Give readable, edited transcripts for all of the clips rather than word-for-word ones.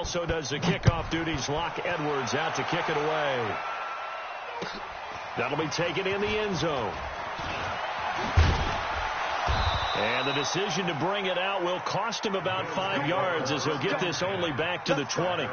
also does the kickoff duties. Lock Edwards out to kick it away. That'll be taken in the end zone. And the decision to bring it out will cost him about 5 yards as he'll get this only back to the 20.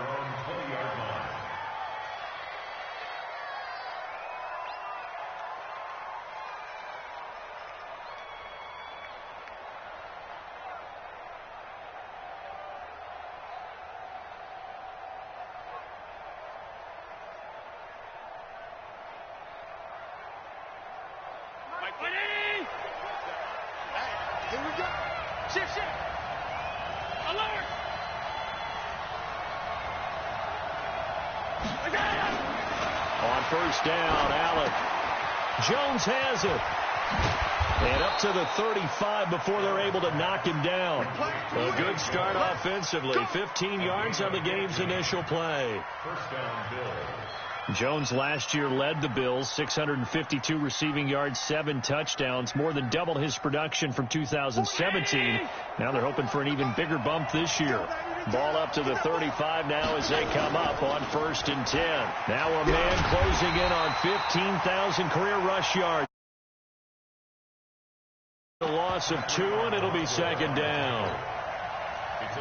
Here we go. Shift. Alert. On first down, Allen. Jones has it. And up to the 35 before they're able to knock him down. A good start offensively. 15 yards on the game's initial play. First down, Bills. Jones last year led the Bills, 652 receiving yards, 7 touchdowns, more than doubled his production from 2017. Now they're hoping for an even bigger bump this year. Ball up to the 35 now as they come up on 1st and 10. Now a man closing in on 15,000 career rush yards. A loss of 2, and it'll be 2nd down.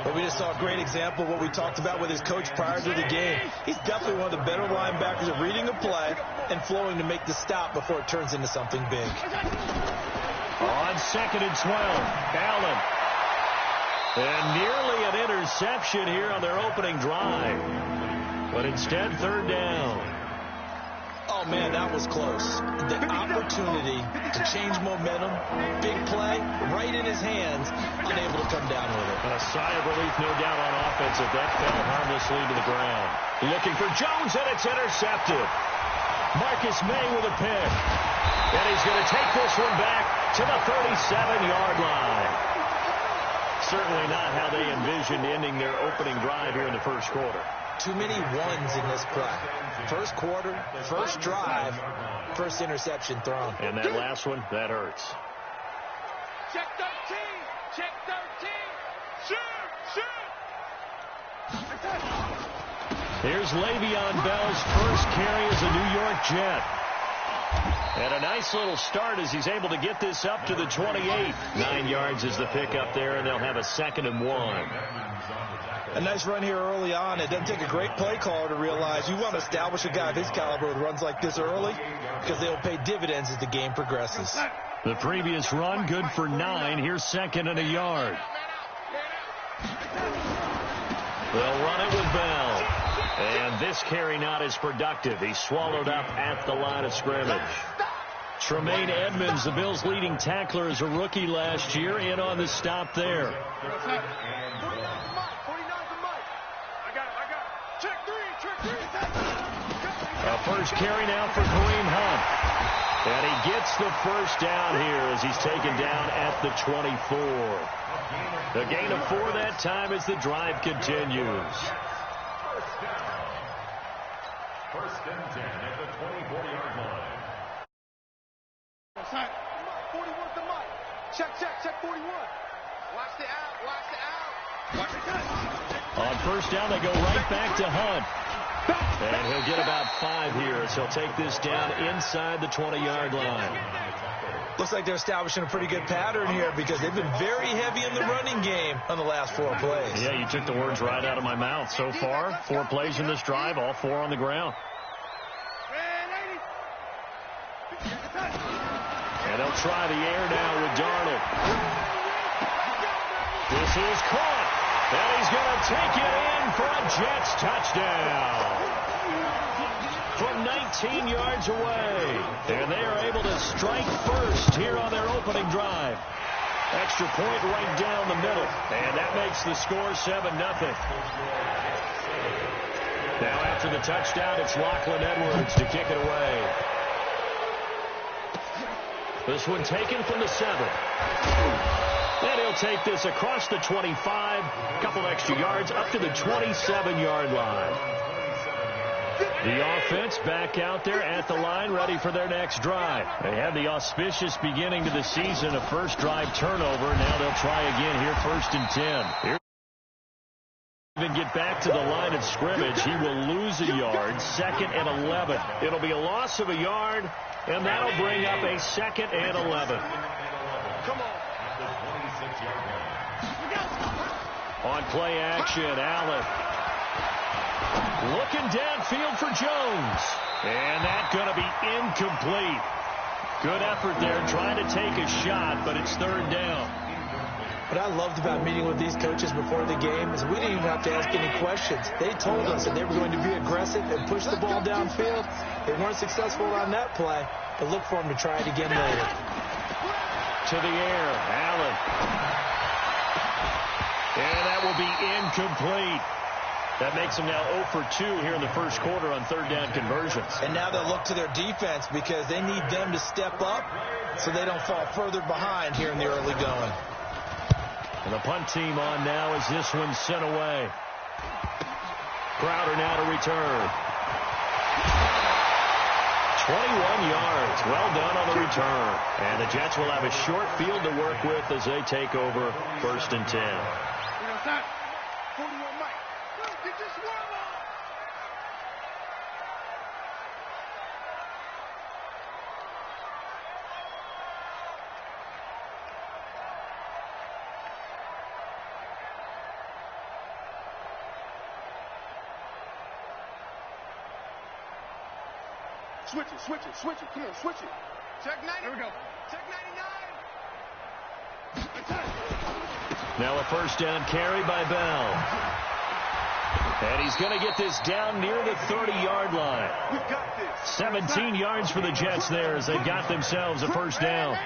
But we just saw a great example of what we talked about with his coach prior to the game. He's definitely one of the better linebackers at reading a play and flowing to make the stop before it turns into something big. On 2nd and 12, Allen. And nearly an interception here on their opening drive. But instead, 3rd down. Oh, man, that was close. The opportunity to change momentum, big play, right in his hands, unable to come down with it. A sigh of relief, no doubt, on offense if that fell harmlessly to the ground. Looking for Jones, and it's intercepted. Marcus May with a pick. And he's going to take this one back to the 37-yard line. Certainly not how they envisioned ending their opening drive here in the first quarter. Too many ones in this play. First quarter, first drive, first interception thrown. And that last one, that hurts. Check 13. Check 13. Shoot. Here's Le'Veon Bell's first carry as a New York Jet. And a nice little start as he's able to get this up to the 28. 9 yards is the pickup there, and they'll have a 2nd and 1. A nice run here early on. It doesn't take a great play caller to realize you want to establish a guy of his caliber with runs like this early because they'll pay dividends as the game progresses. The previous run, good for 9. Here's 2nd and a yard. They'll run it with Bell. And this carry not as productive. He's swallowed up at the line of scrimmage. Tremaine Edmonds, the Bills' leading tackler as a rookie last year, in on the stop there. A first carry now for Kareem Hunt. And he gets the first down here as he's taken down at the 24. A gain of 4 that time as the drive continues. First and 10 at the 24-yard line. 41 to Mike. Check 41. Watch the out. Watch the cut. On first down, they go right back to Hunt. And he'll get about 5 here as he'll take this down inside the 20-yard line. Looks like they're establishing a pretty good pattern here because they've been very heavy in the running game on the last 4 plays. Yeah, you took the words right out of my mouth. So far, 4 plays in this drive, all 4 on the ground. And they'll try the air now with Darnold. This is caught. And he's going to take it in for a Jets touchdown. From 19 yards away. And they are able to strike first here on their opening drive. Extra point right down the middle. And that makes the score 7-0. Now after the touchdown, it's Lachlan Edwards to kick it away. This one taken from the 7. And he'll take this across the 25, a couple extra yards, up to the 27-yard line. The offense back out there at the line, ready for their next drive. They had the auspicious beginning to the season, a first drive turnover. Now they'll try again here, 1st and 10. Even get back to the line of scrimmage, he will lose a yard. 2nd and 11. It'll be a loss of a yard, and that'll bring up a 2nd and 11. Come on. On play action, Allen. Looking downfield for Jones. And that's going to be incomplete. Good effort there trying to take a shot, but it's 3rd down. What I loved about meeting with these coaches before the game is we didn't even have to ask any questions. They told us that they were going to be aggressive and push the ball downfield. They weren't successful on that play, but look for them to try it again later. To the air, Allen. And that will be incomplete. That makes them now 0 for 2 here in the first quarter on 3rd down conversions. And now they'll look to their defense because they need them to step up so they don't fall further behind here in the early going. And the punt team on now as this one's sent away. Crowder now to return. 21 yards. Well done on the return. And the Jets will have a short field to work with as they take over 1st and 10. 41 Mike. Get this one on. Switch it. Come on, switch it. Check 90. Here we go. Check 99. Now a 1st down carry by Bell. And he's going to get this down near the 30-yard line. We got this. 17 yards for the Jets there as they've got themselves a 1st down.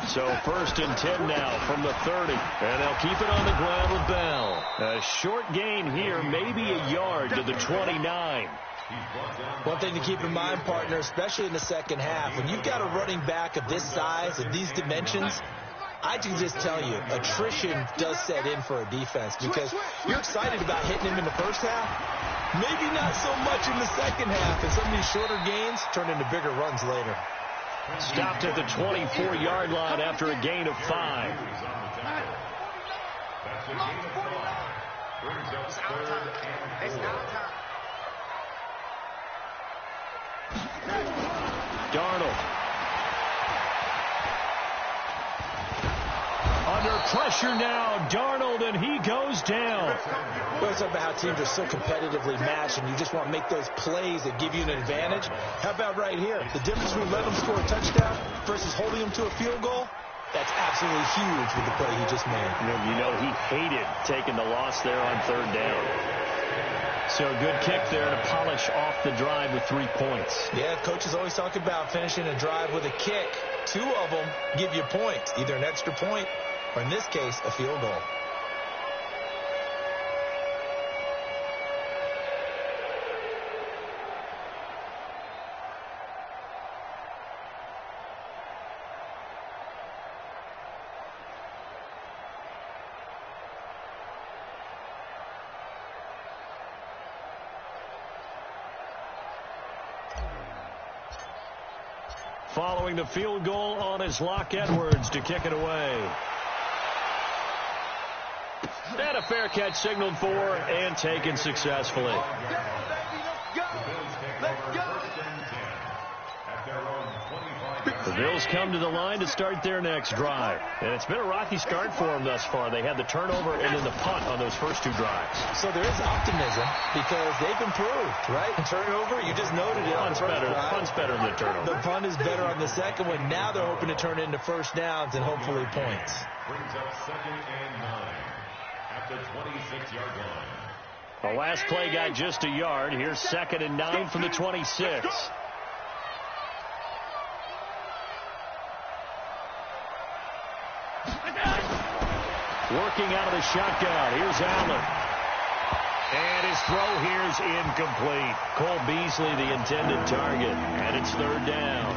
So 1st and 10 now from the 30. And they'll keep it on the ground with Bell. A short gain here, maybe a yard to the 29. One thing to keep in mind, partner, especially in the second half, when you've got a running back of this size, of these dimensions, I can just tell you, attrition does set in for a defense because you're excited about hitting him in the first half. Maybe not so much in the second half, and some of these shorter gains turn into bigger runs later. Stopped at the 24-yard line after a gain of 5. That's a gain of 5. Brings up 3rd and 4. Darnold. Under pressure now, Darnold, and he goes down. We always talk about how teams are so competitively matched, and you just want to make those plays that give you an advantage. How about right here? The difference between letting them score a touchdown versus holding them to a field goal, that's absolutely huge with the play he just made. You know he hated taking the loss there on 3rd down. So a good kick there to polish off the drive with 3 points. Yeah, coaches always talk about finishing a drive with a kick. 2 of them give you points, either an extra point or, in this case, a field goal. Following the field goal on his Locke Edwards to kick it away. And a fair catch signaled for and taken successfully. The Bills come to the line to start their next drive. And it's been a rocky start for them thus far. They had the turnover and then the punt on those first 2 drives. So there is optimism because they've improved, right? Turnover, you just noted it. Punt's better than the turnover. The punt is better on the second one. Now they're hoping to turn into 1st downs and hopefully points. Brings up 2nd and 9 at the 26-yard line. The last play got just a yard. Here's 2nd and 9 from the 26. Working out of the shotgun. Here's Allen. And his throw here is incomplete. Cole Beasley, the intended target. And it's 3rd down.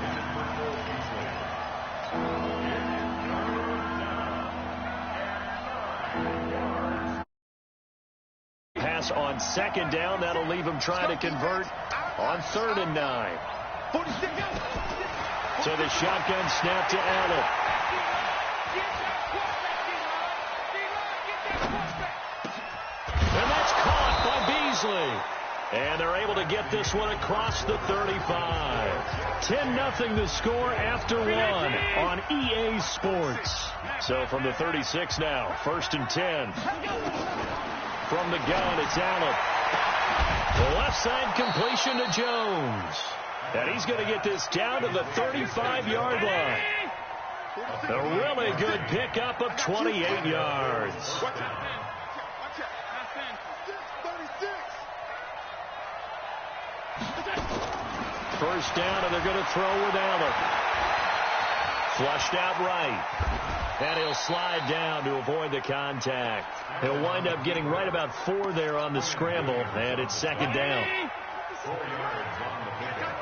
Pass on 2nd down. That'll leave him trying to convert on 3rd and 9. So the shotgun snap to Allen. And that's nicely. And they're able to get this one across the 35. 10-0 the score after one on EA Sports. So from the 36 now, 1st and 10. From the gun, it's Allen. The left side completion to Jones. And he's going to get this down to the 35-yard line. A really good pickup of 28 yards. First down, and they're going to throw with Allen. Flushed out right. And he'll slide down to avoid the contact. He'll wind up getting right about 4 there on the scramble, and it's 2nd down. 4 yards on the pickup.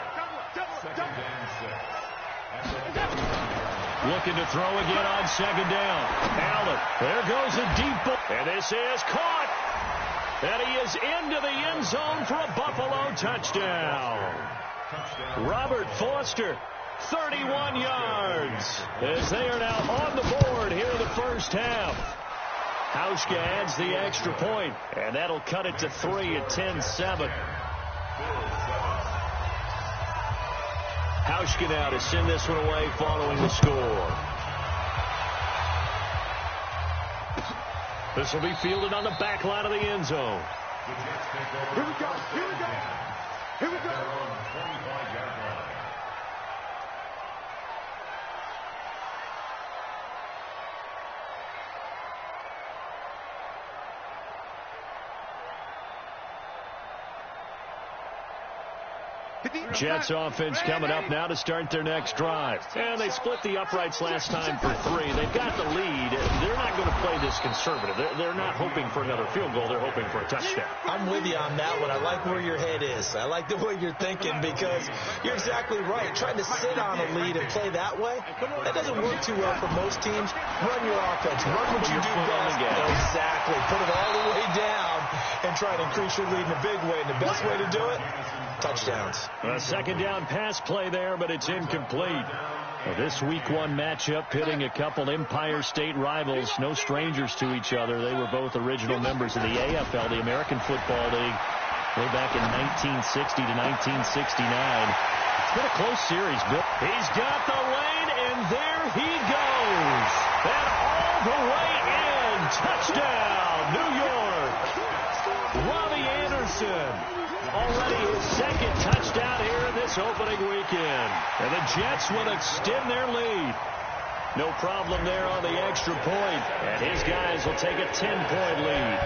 2nd and 6. Looking to throw again on 2nd down. Allen, there goes a deep ball. And this is caught. And he is into the end zone for a Buffalo touchdown. Robert Foster, 31 yards, as they are now on the board here in the first half. Hauschka adds the extra point, and that'll cut it to 3 at 10-7. Hauschka now to send this one away following the score. This will be fielded on the back line of the end zone. Here we go. Here we go. Here we go. Jets offense coming up now to start their next drive. And they split the uprights last time for 3. They've got the lead. They're not going to play this conservative. They're not hoping for another field goal. They're hoping for a touchdown. I'm with you on that one. I like where your head is. I like the way you're thinking because you're exactly right. Trying to sit on a lead and play that way, that doesn't work too well for most teams. Run your offense. Run what you do best. Exactly. Put it all the way down and try to increase your lead in a big way. And the best way to do it, touchdowns. A 2nd down pass play there, but it's incomplete. This week 1 matchup pitting a couple Empire State rivals, no strangers to each other. They were both original members of the AFL, the American Football League, way back in 1960 to 1969. It's been a close series, Bill. He's got the lane, and there he goes. And all the way in. Touchdown, New York. Robbie Anderson. Already his 2nd touchdown here in this opening weekend. And the Jets will extend their lead. No problem there on the extra point. And his guys will take a 10-point lead.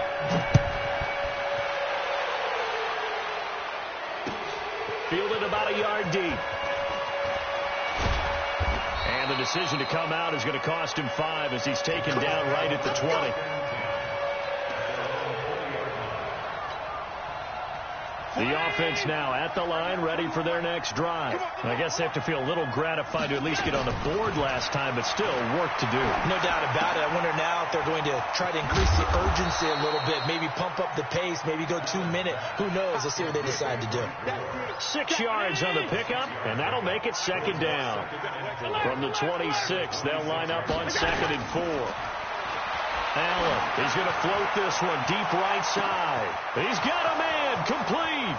Fielded about a yard deep. And the decision to come out is going to cost him 5 as he's taken down right at the 20. The offense now at the line, ready for their next drive. I guess they have to feel a little gratified to at least get on the board last time, but still work to do. No doubt about it. I wonder now if they're going to try to increase the urgency a little bit, maybe pump up the pace, maybe go 2-minute. Who knows? Let's see what they decide to do. 6 yards on the pickup, and that'll make it 2nd down. From the 26, they'll line up on 2nd and 4. Allen is going to float this one deep right side. He's got a man complete.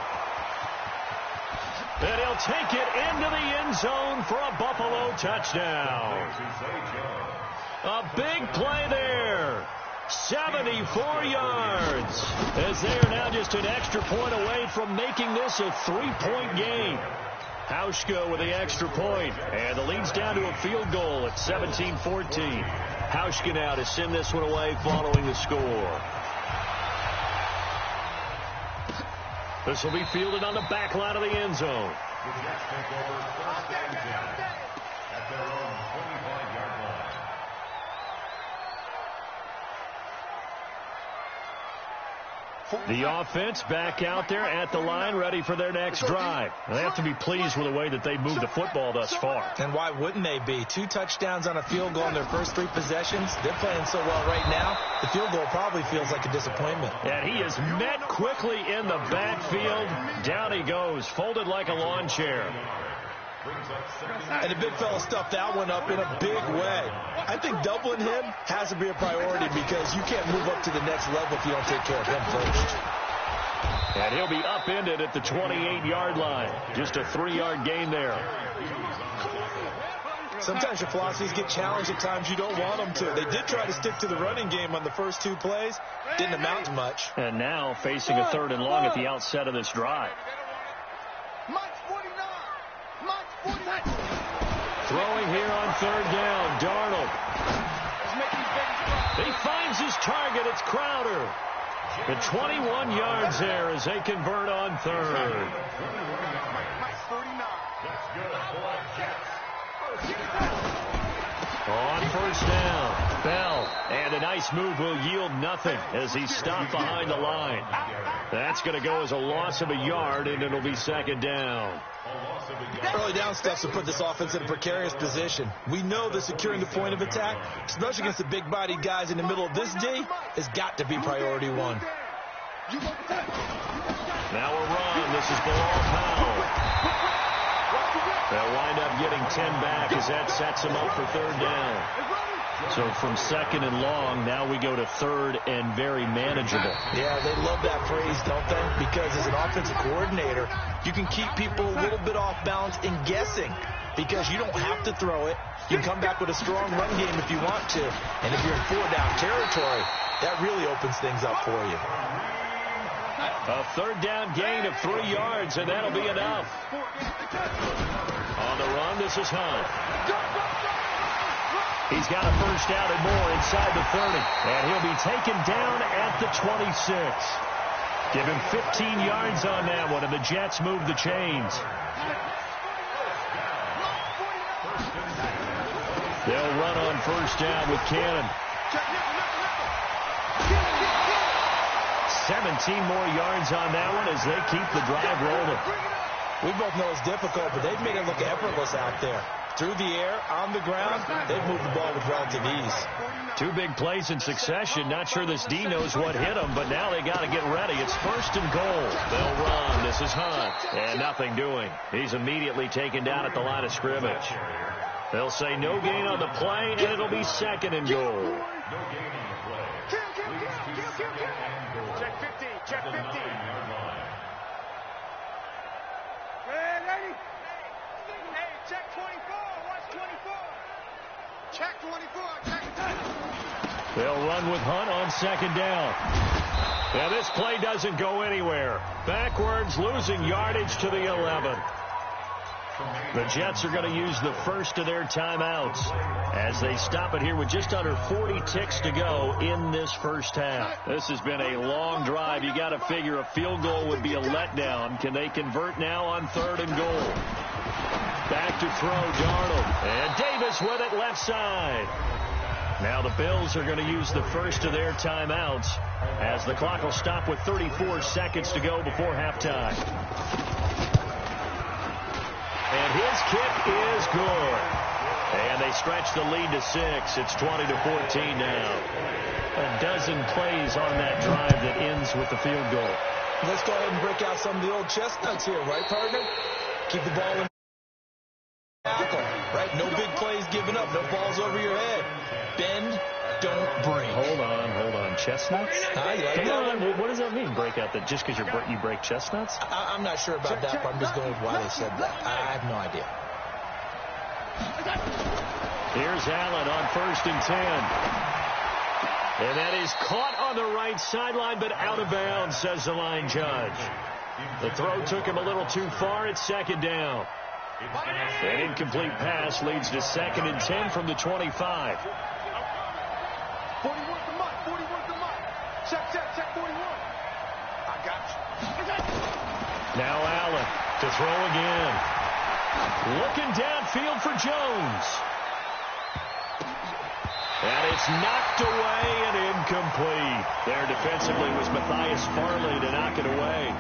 And he'll take it into the end zone for a Buffalo touchdown. A big play there. 74 yards. As they are now just an extra point away from making this a 3-point game. Hauschka with the extra point, and the lead's down to a field goal at 17-14. Hauschka now to send this one away following the score. This will be fielded on the back line of the end zone. The Jets take over 1st and 10 at their own 25-yard line. The offense back out there at the line, ready for their next drive. They have to be pleased with the way that they moved the football thus far. And why wouldn't they be? 2 touchdowns on a field goal in their first 3 possessions. They're playing so well right now, the field goal probably feels like a disappointment. And he is met quickly in the backfield. Down he goes, folded like a lawn chair. And the big fella stuffed that one up in a big way. I think doubling him has to be a priority because you can't move up to the next level if you don't take care of him first. And he'll be upended at the 28-yard line. Just a 3-yard gain there. Sometimes your philosophies get challenged at times you don't want them to. They did try to stick to the running game on the first 2 plays. Didn't amount to much. And now facing a 3rd and long at the outset of this drive. Throwing here on 3rd down, Darnold. He finds his target. It's Crowder. The 21 yards there as they convert on 3rd. On 1st down, Bell. And a nice move will yield nothing as he's stopped behind the line. That's going to go as a loss of a yard, and it'll be 2nd down. Early down stuff to put this offense in a precarious position. We know that securing the point of attack, especially against the big-bodied guys in the middle of this D, has got to be priority 1. Now a run. This is Bilal Powell. They'll wind up getting 10 back as that sets them up for 3rd down. So from 2nd and long, now we go to 3rd and very manageable. Yeah, they love that phrase, don't they? Because as an offensive coordinator, you can keep people a little bit off balance in guessing because you don't have to throw it. You can come back with a strong run game if you want to. And if you're in 4-down territory, that really opens things up for you. A 3rd down gain of 3 yards, and that'll be enough. On the run, this is Hunt. He's got a 1st down and more inside the 30. And he'll be taken down at the 26. Give him 15 yards on that one, and the Jets move the chains. They'll run on 1st down with Cannon. 17 more yards on that one as they keep the drive rolling. We both know it's difficult, but they've made it look effortless out there. Through the air, on the ground, they've moved the ball with relative ease. 2 big plays in succession. Not sure this D knows what hit them, but now they got to get ready. It's 1st and goal. They'll run. This is Hunt. And nothing doing. He's immediately taken down at the line of scrimmage. They'll say no gain on the play, and it'll be 2nd and goal. Check 50. Check 50. Ready? Hey, check 24. Watch 24. Check 24. Check. They'll run with Hunt on 2nd down. Now this play doesn't go anywhere. Backwards, losing yardage to the 11. The Jets are going to use the first of their timeouts as they stop it here with just under 40 ticks to go in this first half. This has been a long drive. You got to figure a field goal would be a letdown. Can they convert now on 3rd and goal? Back to throw, Darnold. And Davis with it left side. Now the Bills are going to use the first of their timeouts as the clock will stop with 34 seconds to go before halftime. And his kick is good. And they stretch the lead to 6. It's 20-14 now. A dozen plays on that drive that ends with the field goal. Let's go ahead and break out some of the old chestnuts here, right, partner? Keep the ball in tackle, right? No big plays given up. No balls over your head. Bend, don't break. Hold on. Chestnuts? You like that? What does that mean, break out? Just because you break chestnuts? I'm not sure about that, but I'm just going with why they said that. I have no idea. Here's Allen on 1st and 10. And that is caught on the right sideline, but out of bounds, says the line judge. The throw took him a little too far. It's 2nd down. An incomplete pass leads to 2nd and 10 from the 25. 41 to Mike. 41 to Mike. Check 41. I got you. Now Allen to throw again. Looking downfield for Jones. And it's knocked away and incomplete. There defensively was Matthias Farley to knock it away.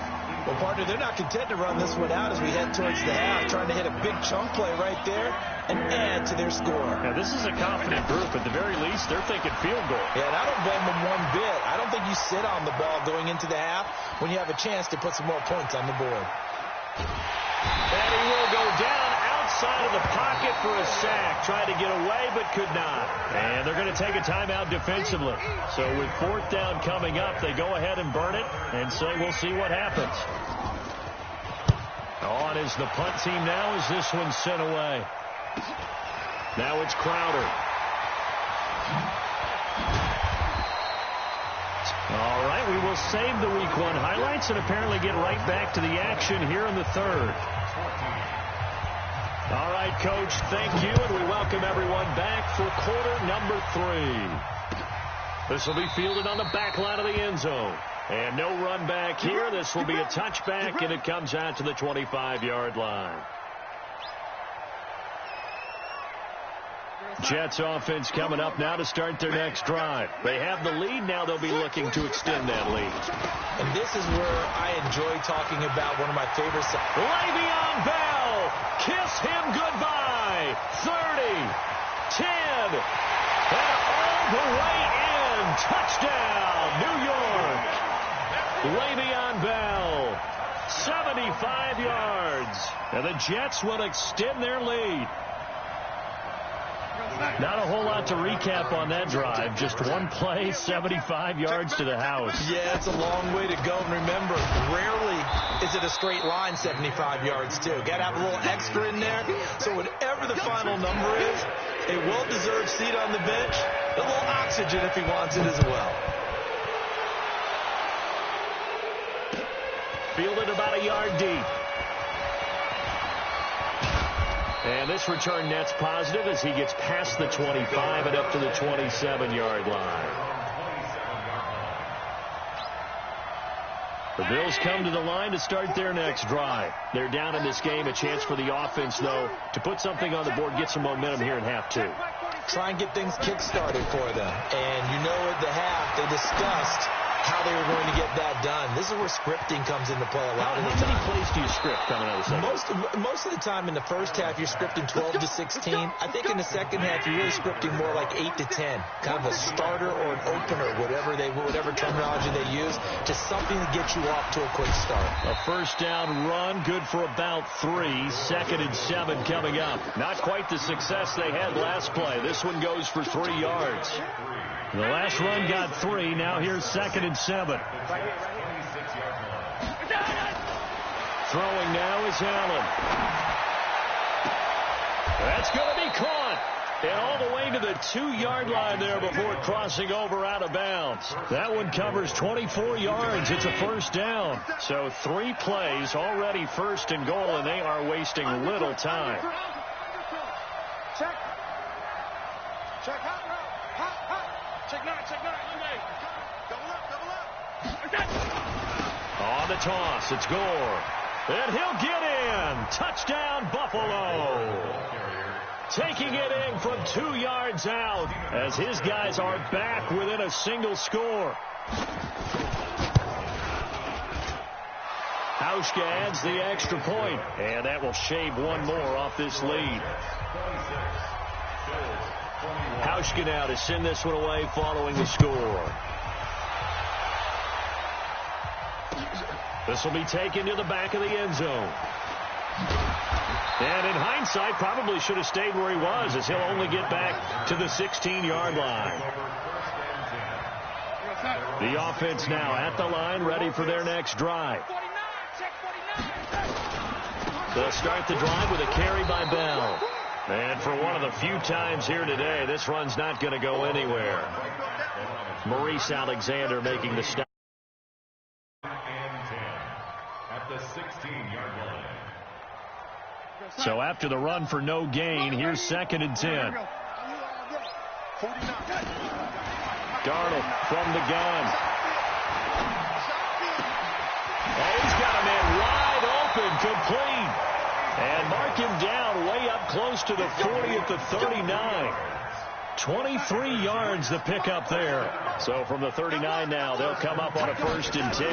Well, partner, they're not content to run this one out as we head towards the half, trying to hit a big chunk play right there and add to their score. Now, this is a confident group. At the very least, they're thinking field goal. Yeah, and I don't blame them one bit. I don't think you sit on the ball going into the half when you have a chance to put some more points on the board. And he will go down inside of the pocket for a sack. Tried to get away, but could not. And they're going to take a timeout defensively. So with 4th down coming up, they go ahead and burn it and say we'll see what happens. On is the punt team now as this one's sent away. Now it's Crowder. All right, we will save the Week 1 highlights and apparently get right back to the action here in the 3rd. All right, Coach, thank you, and we welcome everyone back for quarter number 3. This will be fielded on the back line of the end zone. And no run back here. This will be a touchback, and it comes out to the 25-yard line. Jets offense coming up now to start their next drive. They have the lead. Now they'll be looking to extend that lead. And this is where I enjoy talking about one of my favorites. Le'Veon Bell. Kiss him goodbye. 30, 10, and all the way in. Touchdown, New York. Le'Veon Bell, 75 yards. And the Jets will extend their lead. Not a whole lot to recap on that drive. Just one play, 75 yards to the house. Yeah, it's a long way to go. And remember, rarely is it a straight line 75 yards, too. Got to have a little extra in there. So whatever the final number is, a well-deserved seat on the bench, a little oxygen if he wants it as well. Fielded about a yard deep. And this return net's positive as he gets past the 25 and up to the 27-yard line. The Bills come to the line to start their next drive. They're down in this game. A chance for the offense, though, to put something on the board, get some momentum here in half 2. Try and get things kick-started for them. And you know at the half, they discussed how they were going to get that done. This is where scripting comes into play a lot of the time. How many plays do you script coming out of the second? Most of the time in the first half, you're scripting 12 to 16. I think in the second half, you're really scripting more like 8 to 10. Kind of a starter or an opener, whatever terminology they use, to something to get you off to a quick start. A first down run, good for about 3. 2nd and 7 coming up. Not quite the success they had last play. This one goes for 3 yards. The last run got 3. Now here's 2nd and 7. Throwing now is Allen. That's going to be caught. And all the way to the 2-yard line there before crossing over out of bounds. That one covers 24 yards. It's a first down. So 3 plays already first and goal, and they are wasting little time. Check. Check hot route. Hot. Check 9. Double up. On the toss, it's Gore. And he'll get in. Touchdown, Buffalo. Taking it in from 2 yards out as his guys are back within a single score. Hauschka adds the extra point, and that will shave one more off this lead. Hauschka now to send this one away following the score. This will be taken to the back of the end zone. And in hindsight, probably should have stayed where he was, as he'll only get back to the 16-yard line. The offense now at the line, ready for their next drive. They'll start the drive with a carry by Bell. And for one of the few times here today, this run's not going to go anywhere. Maurice Alexander making the stop. At the 16-yard line. So after the run for no gain, here's 2nd and 10. Darnold from the gun. Oh, he's got a man wide open, complete. And mark him down way up close to the 40 at the 39. 23 yards the pickup there. So from the 39 now, they'll come up on a 1st and 10.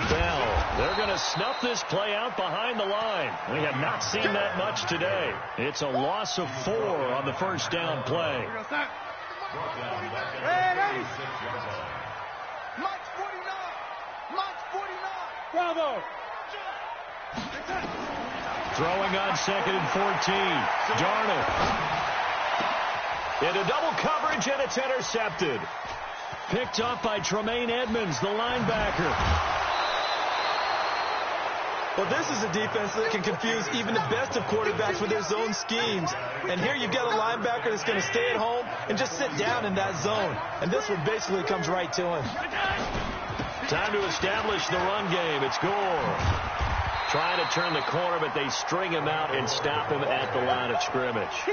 Bell, they're going to snuff this play out behind the line. We have not seen that much today. It's a loss of 4 on the first down play. Hey, Mike 49. Bravo. Throwing on 2nd and 14. Darnold. Into double coverage, and it's intercepted. Picked up by Tremaine Edmonds, the linebacker. Well, this is a defense that can confuse even the best of quarterbacks with their zone schemes. And here you've got a linebacker that's going to stay at home and just sit down in that zone. And this one basically comes right to him. Time to establish the run game. It's Gore. Trying to turn the corner, but they string him out and stop him at the line of scrimmage.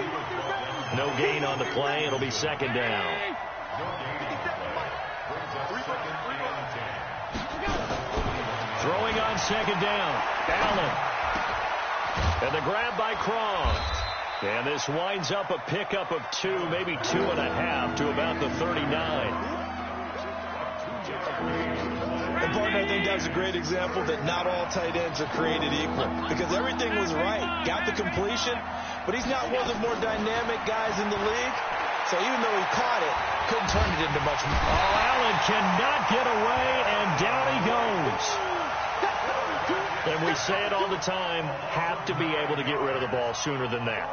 No gain on the play. It'll be 2nd down. Throwing on 2nd down. Allen. And the grab by Cron. And this winds up a pickup of 2, maybe 2.5 to about the 39. And, partner, I think that's a great example that not all tight ends are created equal. Because everything was right. Got the completion, but he's not one of the more dynamic guys in the league. So even though he caught it, couldn't turn it into much more. Oh, Allen cannot get away, and down he goes. And we say it all the time, have to be able to get rid of the ball sooner than that.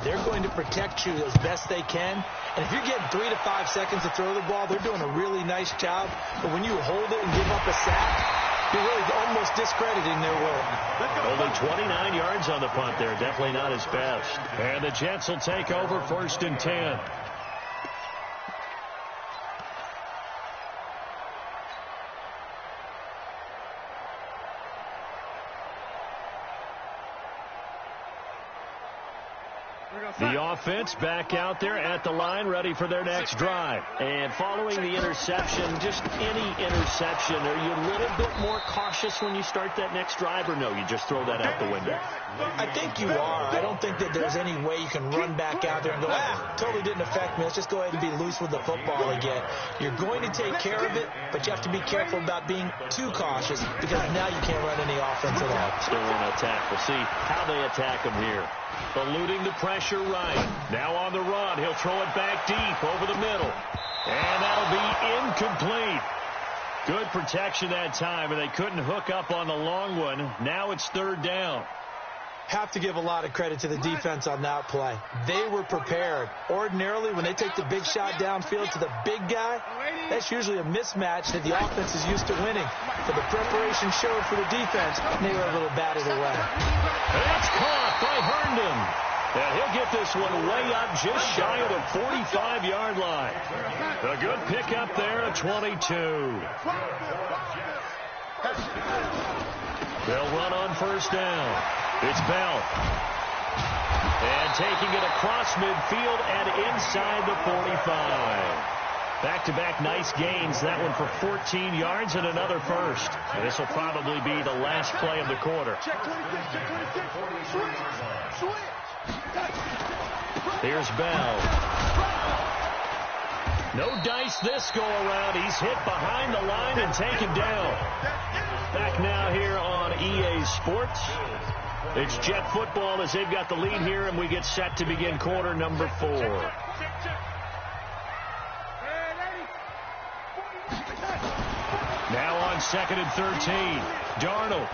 They're going to protect you as best they can. And if you're getting 3 to 5 seconds to throw the ball, they're doing a really nice job. But when you hold it and give up a sack, you're really almost discrediting their work. Only 29 yards on the punt there. Definitely not his best. And the Jets will take over 1st and 10. The offense back out there at the line, ready for their next drive. And following the interception, just any interception, are you a little bit more cautious when you start that next drive, or no, you just throw that out the window? I think you are. I don't think that there's any way you can run back out there and go, totally didn't affect me. Let's just go ahead and be loose with the football again. You're going to take care of it, but you have to be careful about being too cautious because now you can't run any offense at all. Still in attack. We'll see how they attack him here. Eluding the pressure right. Now on the run. He'll throw it back deep over the middle. And that'll be incomplete. Good protection that time, and they couldn't hook up on the long one. Now it's 3rd down. Have to give a lot of credit to the defense on that play. They were prepared. Ordinarily, when they take the big shot downfield to the big guy, that's usually a mismatch that the offense is used to winning. But the preparation showed for the defense, and they were able to bat it away. That's caught by Herndon. And he'll get this one way up just shy of the 45-yard line. A good pickup there at 22. They'll run on 1st down. It's Bell. And taking it across midfield and inside the 45. Back-to-back nice gains. That one for 14 yards and another first. And this will probably be the last play of the quarter. Here's Bell. No dice this go-around. He's hit behind the line and taken down. Back now here on EA Sports. It's Jet football as they've got the lead here, and we get set to begin quarter number 4. Now on 2nd and 13. Darnold.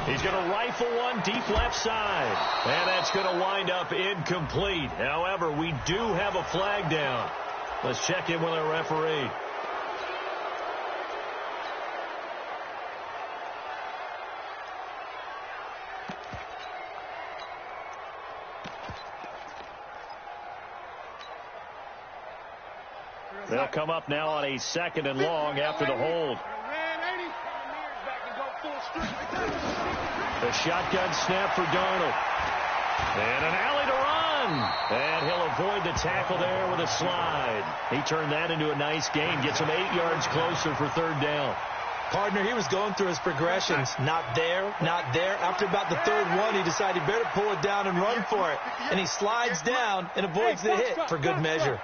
He's going to rifle one deep left side. And that's going to wind up incomplete. However, we do have a flag down. Let's check in with our referee. They'll come up now on a 2nd and long after the hold. The shotgun snap for Darnold. And an alley to run. And he'll avoid the tackle there with a slide. He turned that into a nice gain. Gets him 8 yards closer for 3rd down. Partner, he was going through his progressions. Not there, not there. After about the 3rd one, he decided he better pull it down and run for it. And he slides down and avoids the hit for good measure.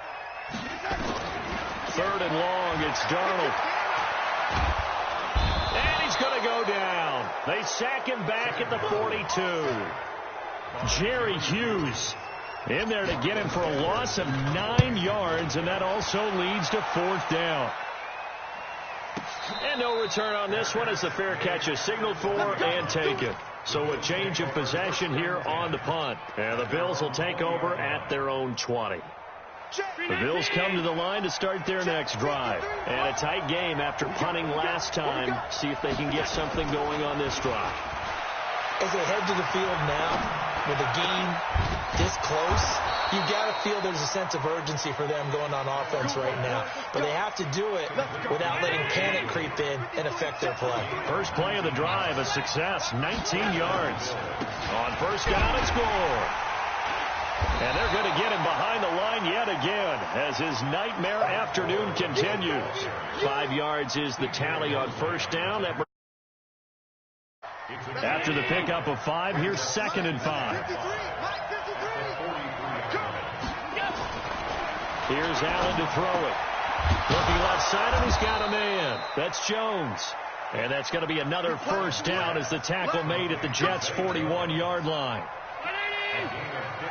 3rd and long. It's Darnold. And he's going to go down. They sack him back at the 42. Jerry Hughes in there to get him for a loss of 9 yards, and that also leads to 4th down. And no return on this one as the fair catch is signaled for and taken. So a change of possession here on the punt. And the Bills will take over at their own 20. The Bills come to the line to start their next drive. And a tight game after punting last time. See if they can get something going on this drive. As they head to the field now, with a game this close, you've got to feel there's a sense of urgency for them going on offense right now. But they have to do it without letting panic creep in and affect their play. First play of the drive, a success, 19 yards. On first down and score. And they're going to get him behind the line yet again as his nightmare afternoon continues. 5 yards is the tally on first down. After the pickup of 5, here's 2nd and 5. Here's Allen to throw it. Looking left side, and he's got a man. That's Jones. And that's going to be another first down as the tackle made at the Jets' 41-yard line.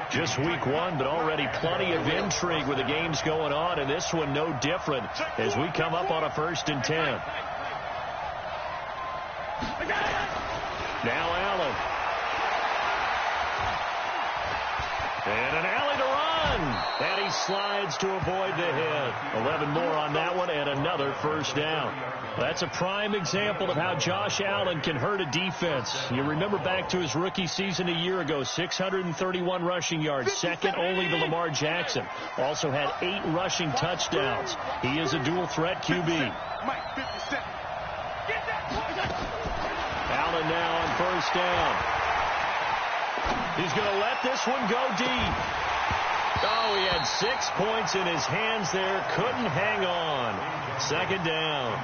Just week 1, but already plenty of intrigue with the games going on, and this one no different as we come up on a 1st and 10. Now Allen. And an alley to run. And he slides to avoid the hit. 11 more on that one and another first down. That's a prime example of how Josh Allen can hurt a defense. You remember back to his rookie season a year ago, 631 rushing yards, second only to Lamar Jackson. Also had 8 rushing touchdowns. He is a dual threat QB. Allen now on first down. He's going to let this one go deep. Oh, he had 6 points in his hands there. Couldn't hang on. 2nd down.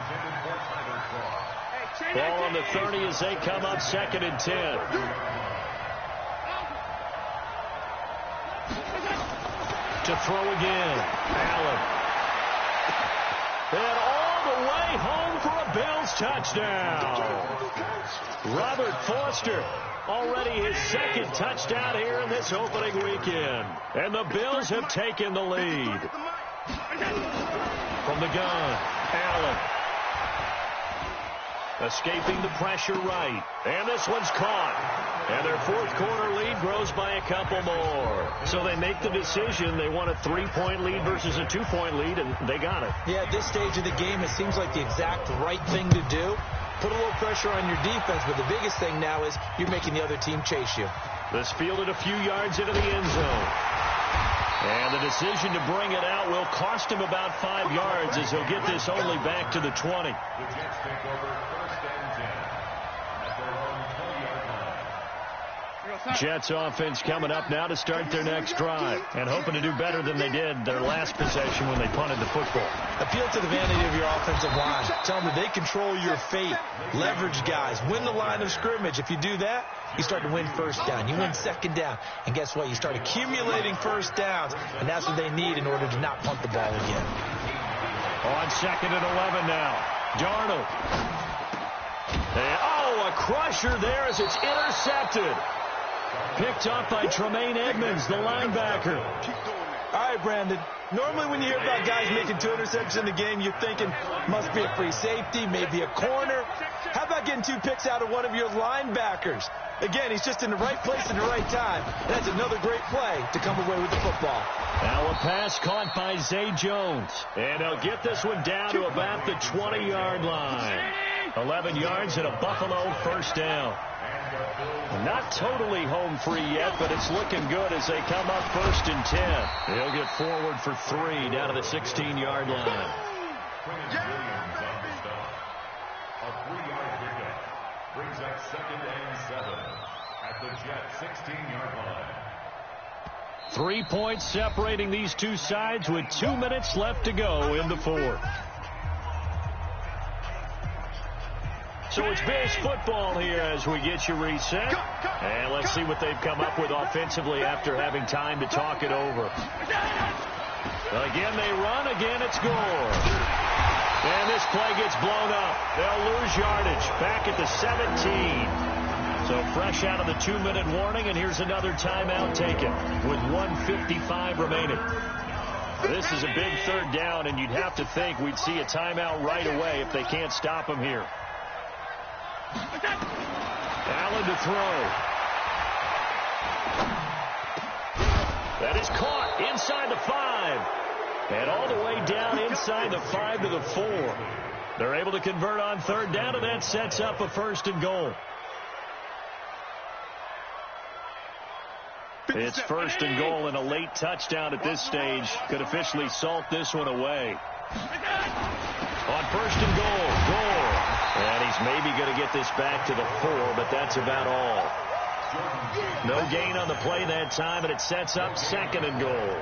Ball on the 30 as they come up 2nd and 10. To throw again. Allen. And all the way home for a Bills touchdown. Robert Foster, already his 2nd touchdown here in this opening weekend. And the Bills have taken the lead. From the gun, Allen. Escaping the pressure right. And this one's caught. And their 4th quarter lead grows by a couple more. So they make the decision. They want a 3-point lead versus a 2-point lead, and they got it. Yeah, at this stage of the game, it seems like the exact right thing to do. Put a little pressure on your defense, but the biggest thing now is you're making the other team chase you. This fielded a few yards into the end zone. And the decision to bring it out will cost him about 5 yards as he'll get this only back to the 20. The Jets take over 1st and 10 at their own 20-yard line. Jets offense coming up now to start their next drive and hoping to do better than they did their last possession when they punted the football. Appeal to the vanity of your offensive line. Tell them that they control your fate. Leverage guys. Win the line of scrimmage. If you do that, you start to win first down. You win 2nd down. And guess what? You start accumulating first downs, and that's what they need in order to not punt the ball again. On 2nd and 11 now. Darnold. And, a crusher there as it's intercepted. Picked up by Tremaine Edmonds, the linebacker. All right, Brandon. Normally when you hear about guys making 2 interceptions in the game, you're thinking must be a free safety, maybe a corner. How about getting 2 picks out of one of your linebackers? Again, he's just in the right place at the right time. And that's another great play to come away with the football. Now a pass caught by Zay Jones. And they'll get this one down to about the 20-yard line. 11 yards and a Buffalo first down. Not totally home free yet, but it's looking good as they come up 1st and 10. They'll get forward for 3 down to the 16-yard line. A 3-yard pickup brings up 2nd and 7 at the Jets' 16-yard line. 3 points separating these two sides with 2 minutes left to go in the 4th. So it's Bills football here as we get you reset. And let's see what they've come up with offensively after having time to talk it over. Again, they run. Again, it's Gore. And this play gets blown up. They'll lose yardage back at the 17. So fresh out of the 2-minute warning, and here's another timeout taken with 1:55 remaining. This is a big third down, and you'd have to think we'd see a timeout right away if they can't stop him here. Allen to throw. That is caught inside the 5. And all the way down inside the 5 to the 4. They're able to convert on third down, and that sets up a 1st and goal. It's 1st and goal, and a late touchdown at this stage could officially salt this one away. On 1st and goal, Gore. And he's maybe going to get this back to the 4, but that's about all. No gain on the play that time, and it sets up 2nd and goal.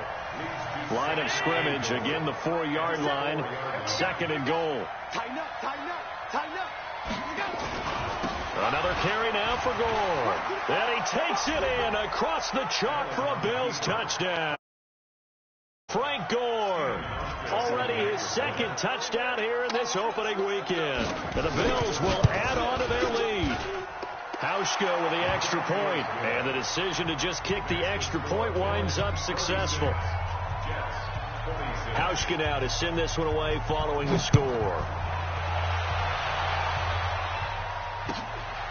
Line of scrimmage, again the 4-yard line, 2nd and goal. Tighten up, tighten up, tighten up. Another carry now for Gore. And he takes it in across the chalk for a Bills touchdown. Frank Gore, already his 2nd touchdown here in this opening weekend. And the Bills will add on to their lead. Hauschka with the extra point. And the decision to just kick the extra point winds up successful. Hauschka now to send this one away following the score.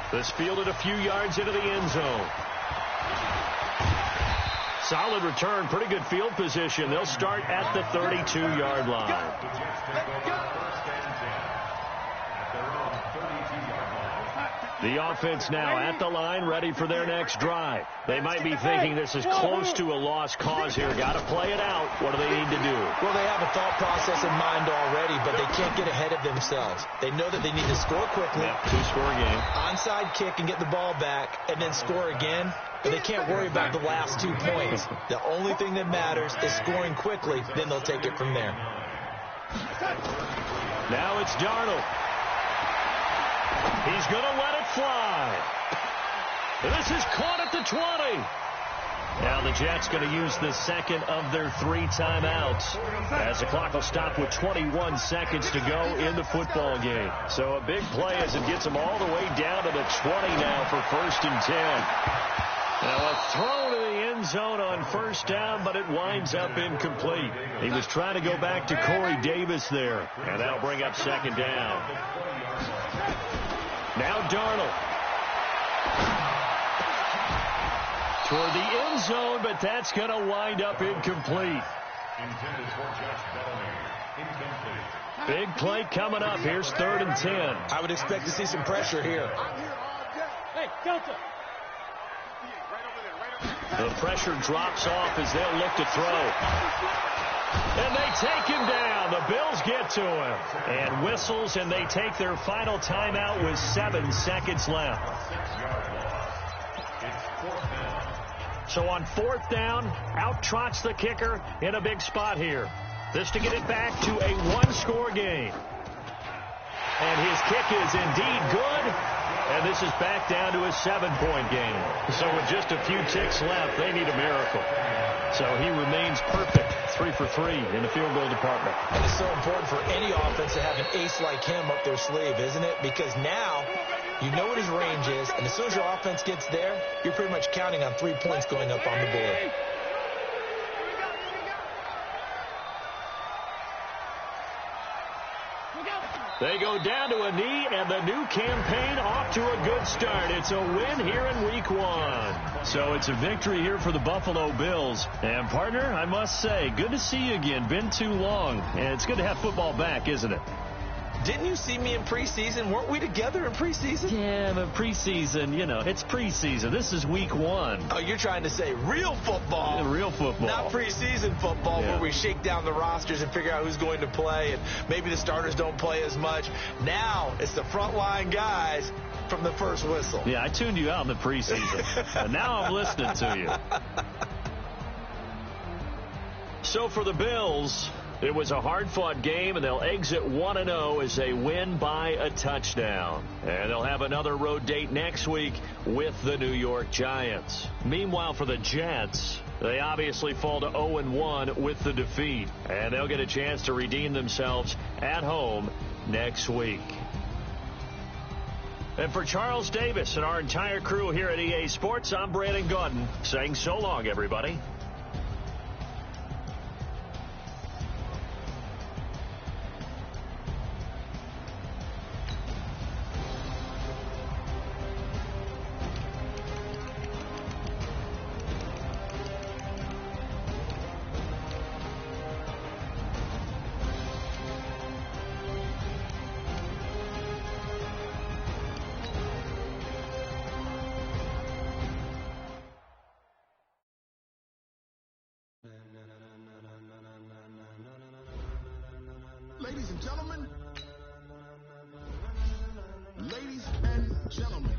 This fielded a few yards into the end zone. Solid return, pretty good field position. They'll start at the 32-yard line. The offense now at the line, ready for their next drive. They might be thinking this is close to a lost cause here. Got to play it out. What do they need to do? Well, they have a thought process in mind already, but they can't get ahead of themselves. They know that they need to score quickly. Yeah, 2-score game. Onside kick and get the ball back, and then score again. But they can't worry about the last 2 points. The only thing that matters is scoring quickly. Then they'll take it from there. Now it's Darnold. He's going to let it fly. This is caught at the 20. Now the Jets going to use the 2nd of their 3 timeouts as the clock will stop with 21 seconds to go in the football game. So a big play as it gets them all the way down to the 20 now for 1st and 10. Now a throw to the end zone on 1st down, but it winds up incomplete. He was trying to go back to Corey Davis there, and that'll bring up 2nd down. Now Darnold. Toward the end zone, but that's going to wind up incomplete. Big play coming up. Here's 3rd and 10. I would expect to see some pressure here. Hey, Delta. The pressure drops off as they'll look to throw. And they take him down. The Bills get to him. And whistles, and they take their final timeout with 7 seconds left. So on 4th down, out trots the kicker in a big spot here. This to get it back to a 1-score game. And his kick is indeed good. And this is back down to a 7-point game. So with just a few ticks left, they need a miracle. So he remains perfect, 3 for 3 in the field goal department. And it's so important for any offense to have an ace like him up their sleeve, isn't it? Because now you know what his range is, and as soon as your offense gets there, you're pretty much counting on 3 points going up on the board. They go down to a knee, and the new campaign off to a good start. It's a win here in Week 1. So it's a victory here for the Buffalo Bills. And, partner, I must say, good to see you again. Been too long. And it's good to have football back, isn't it? Didn't you see me in preseason? Weren't we together in preseason? Yeah, but preseason, you know, it's preseason. This is Week 1. Oh, you're trying to say real football. Yeah, real football. Not preseason football where we shake down the rosters and figure out who's going to play, and maybe the starters don't play as much. Now it's the frontline guys from the first whistle. Yeah, I tuned you out in the preseason. And now I'm listening to you. So for the Bills, it was a hard-fought game, and they'll exit 1-0 as they win by a touchdown. And they'll have another road date next week with the New York Giants. Meanwhile, for the Jets, they obviously fall to 0-1 with the defeat. And they'll get a chance to redeem themselves at home next week. And for Charles Davis and our entire crew here at EA Sports, I'm Brandon Gaudin saying so long, everybody. Ladies and gentlemen. Ladies and gentlemen.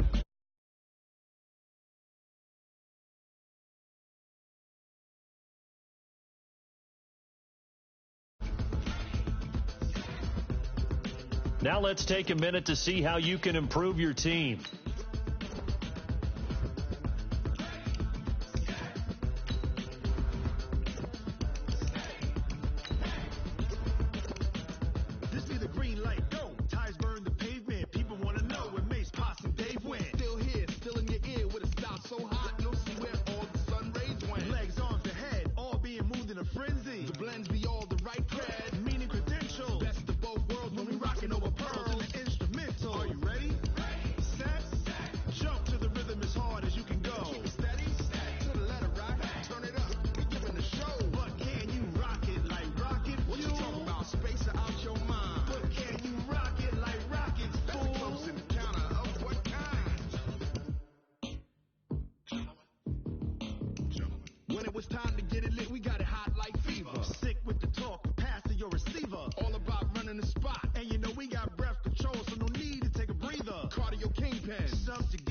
Now let's take a minute to see how you can improve your team. This be the green light, go. Ties burn the pavement. People want to know where Mace, Potts, and Dave went. Still here, still in your ear with a style so hot, you'll see where all the sun rays went. Legs, arms, and head, all being moved in a frenzy. The blends be all the right cred, meaning credentials. Best of both worlds when we rocking over pearls and the instrumental. Are you ready? Set, jump to the rhythm as hard as you can go. Keep it steady, to the letter right. Turn it up, we giving the show. But can you rock it like rocket? What you talking about? Space out your mind. But can you rock it like rockets? That's a close encounter of what kind? When it was time to get it lit, we got it hot like fever. Sick with the talk, pass to your receiver. All about running the spot. And you know we got breath control, so no need to take a breather. Cardio kingpin, subject